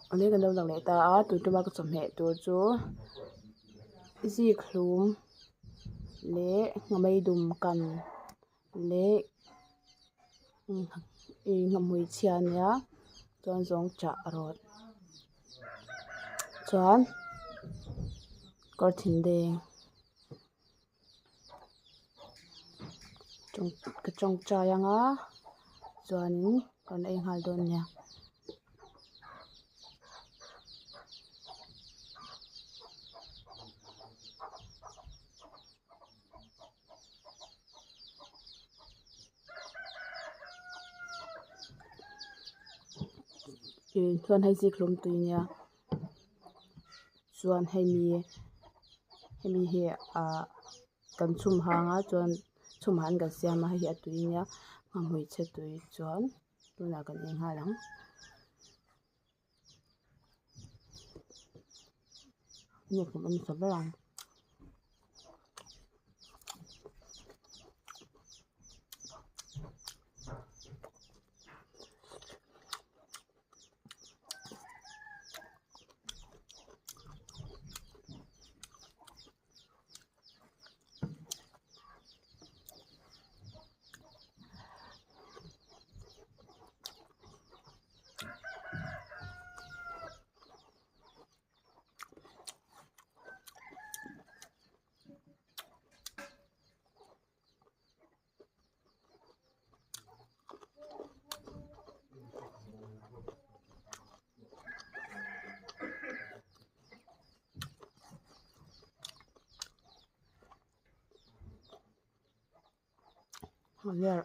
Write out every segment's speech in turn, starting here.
anh ấy gần đâu lần này ta tụi tôi ba có sầm hệ tụi chú gì khum lệ ngắm ấy đùm cần lệ ngắm mùi chian nhá chọn giống chả rồi chọn có thìn đen trong cái trong trà yang á chọn còn anh hai đôi nha chọn hay gì khum tụi nha chọn hay mi hi kan chum hanga chọn chum han ga siama hi atui nya ngam che tui chọn tuna kan eng ha lang ni kum an sabarang yeah.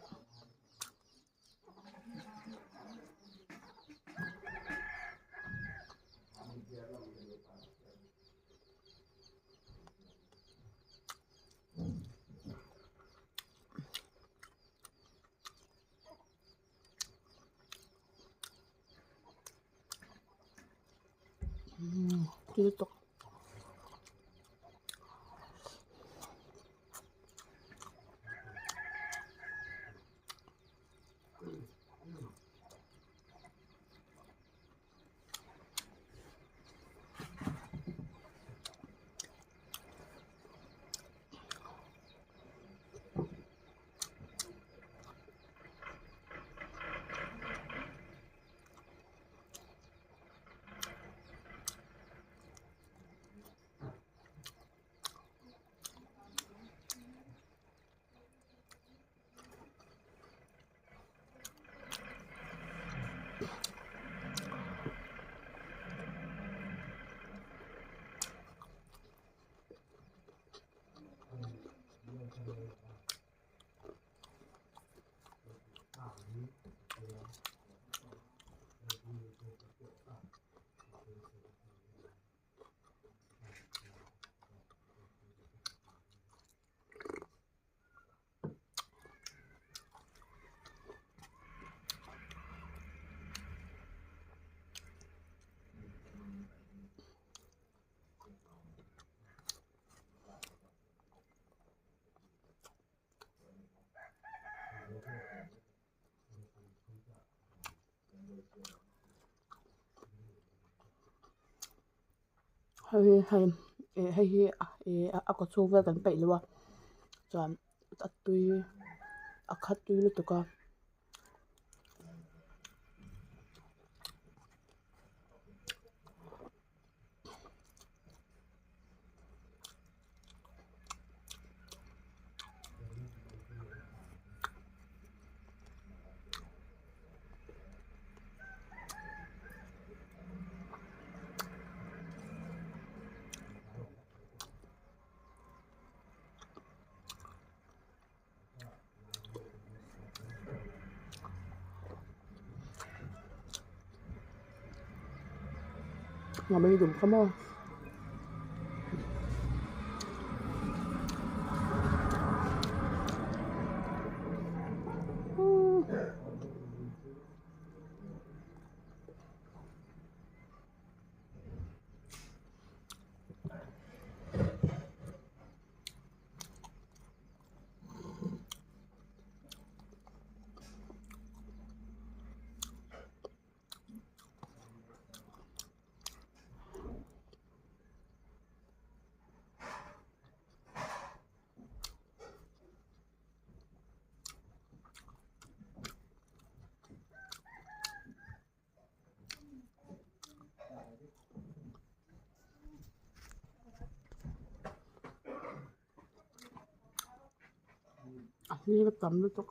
Tutok hay ako chuva kan pai lewa chuan atui akhat tui lu tuka ngam ấy đùm come on Ini betam tu.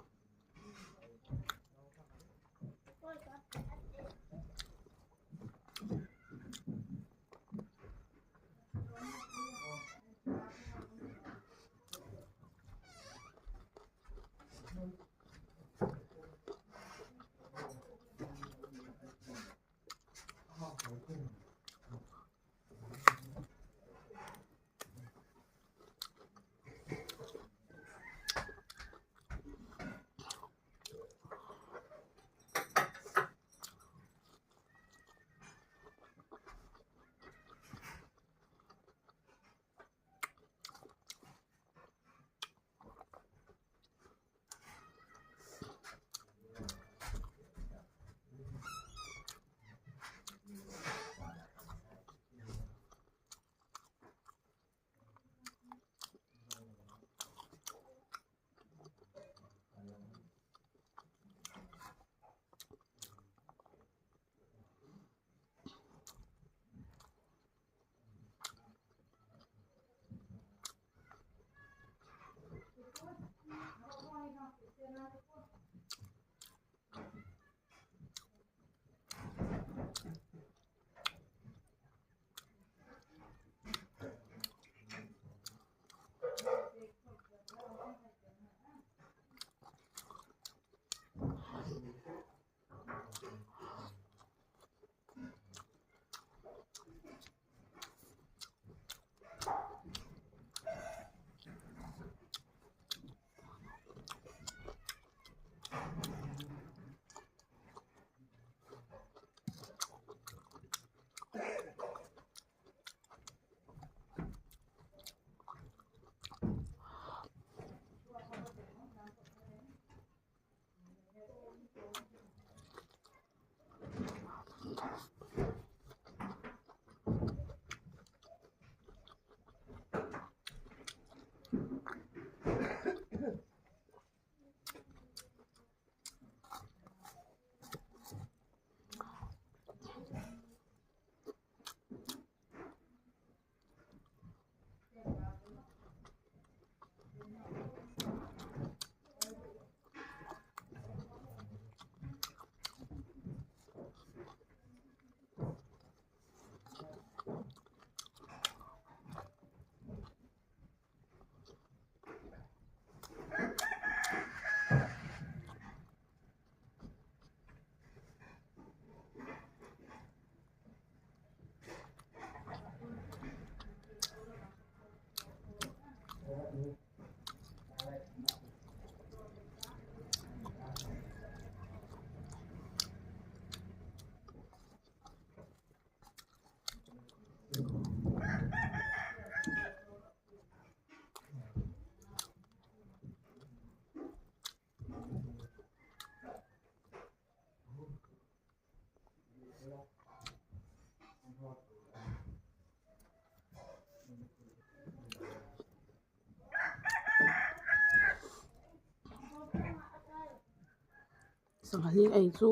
Sanghaling ei chu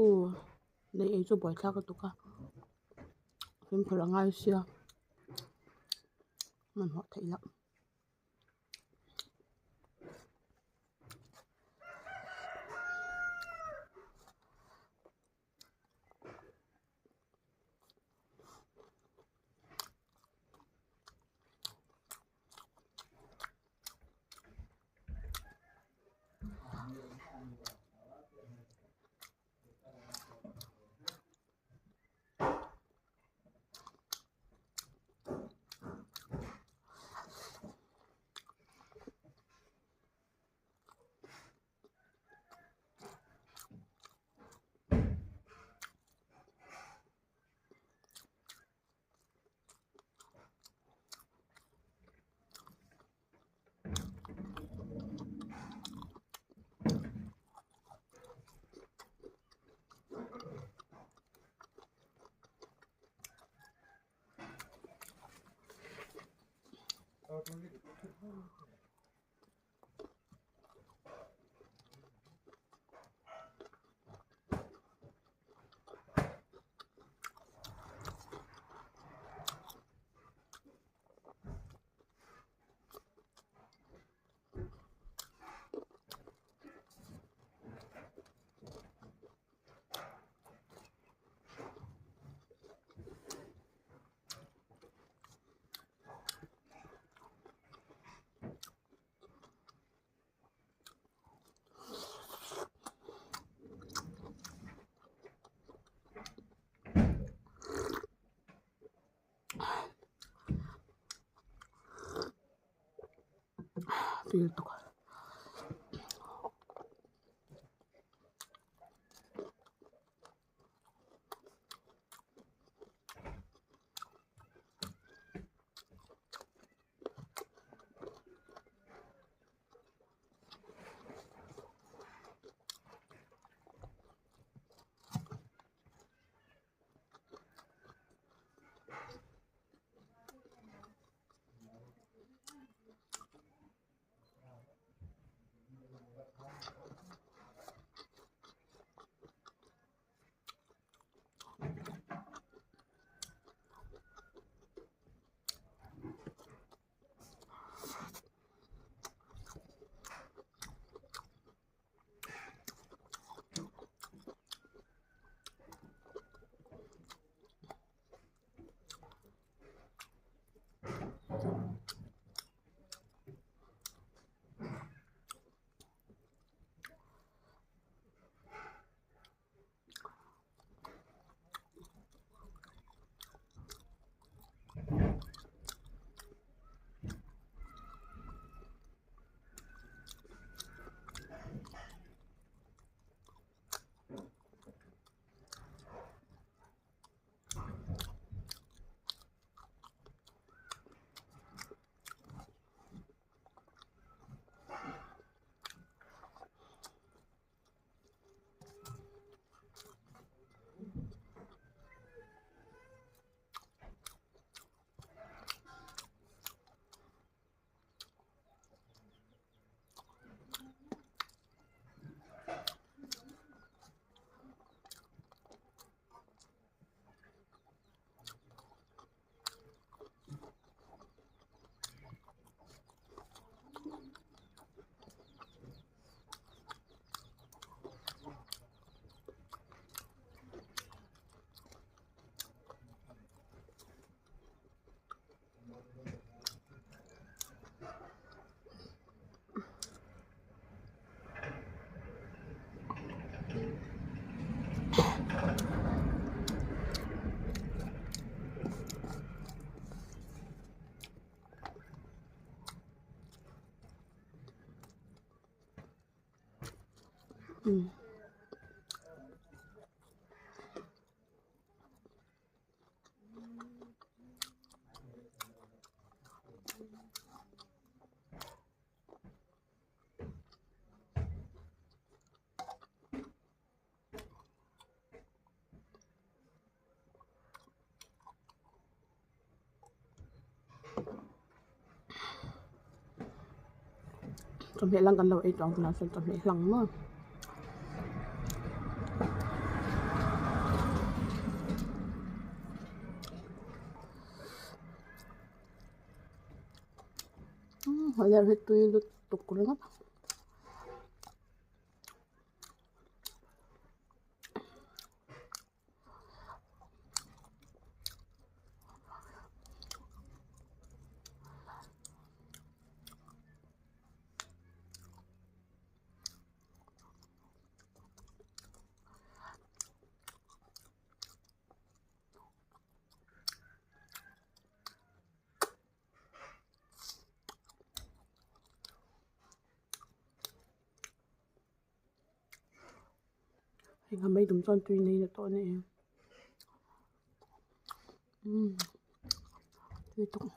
nei ei chu boi thla ka tuka phim phara ngai sia man ho thaila tuil tuk. Trong hệ lăng gần lâu ấy trong là trong hệ lăng mà hồi giờ tôi tục cũng lắm. Hình mấy đúng son tuy này là to này. Tuy tục.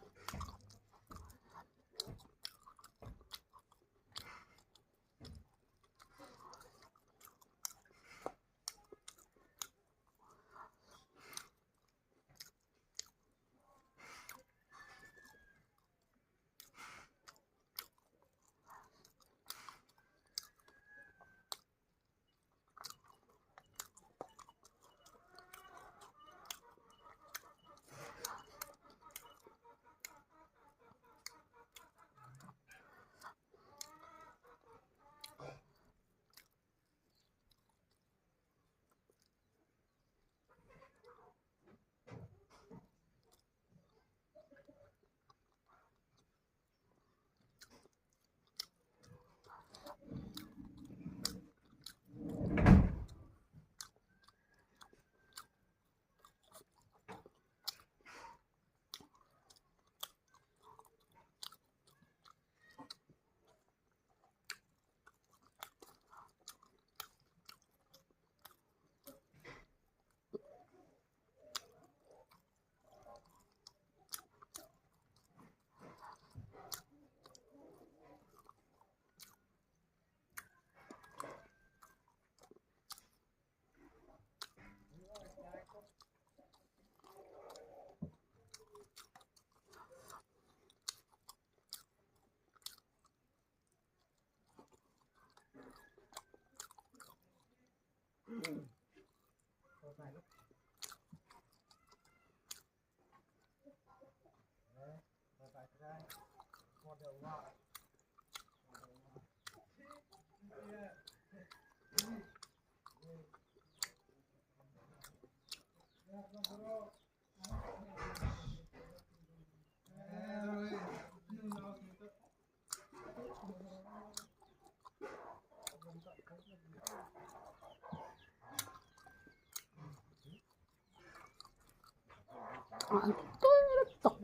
Tok.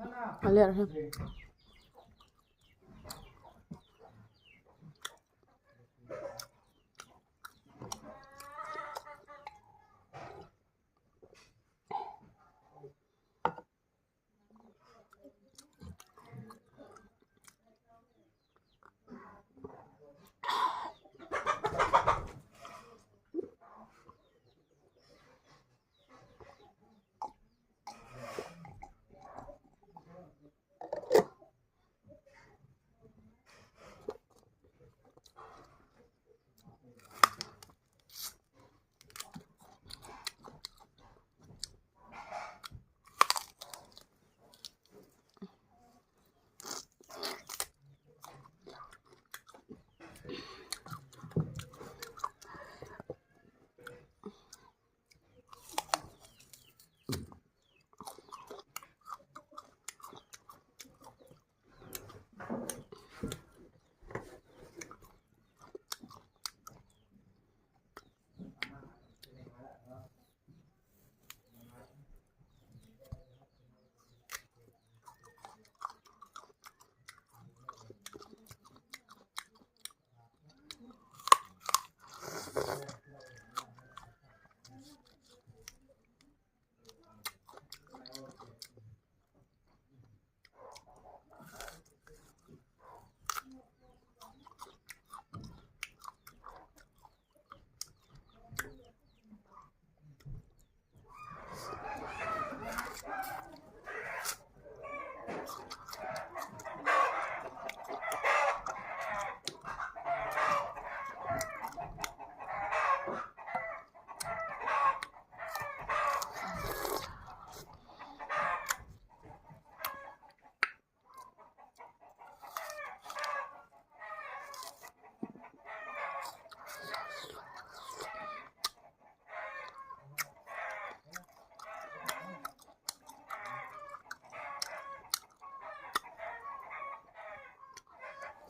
Alir ha.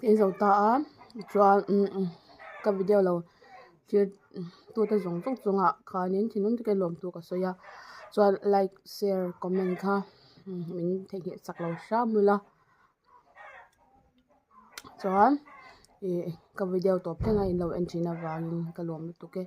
Cái dầu ta cho cái video lâu chưa tôi đã dùng tốt dùng ạ cả nên thì nó cái lồng tôi có số ya cho like share comment ha mình thấy hiện sắc lâu sao mưa la cho cái video top cái này lâu anh chị nào vào cái lồng tôi cái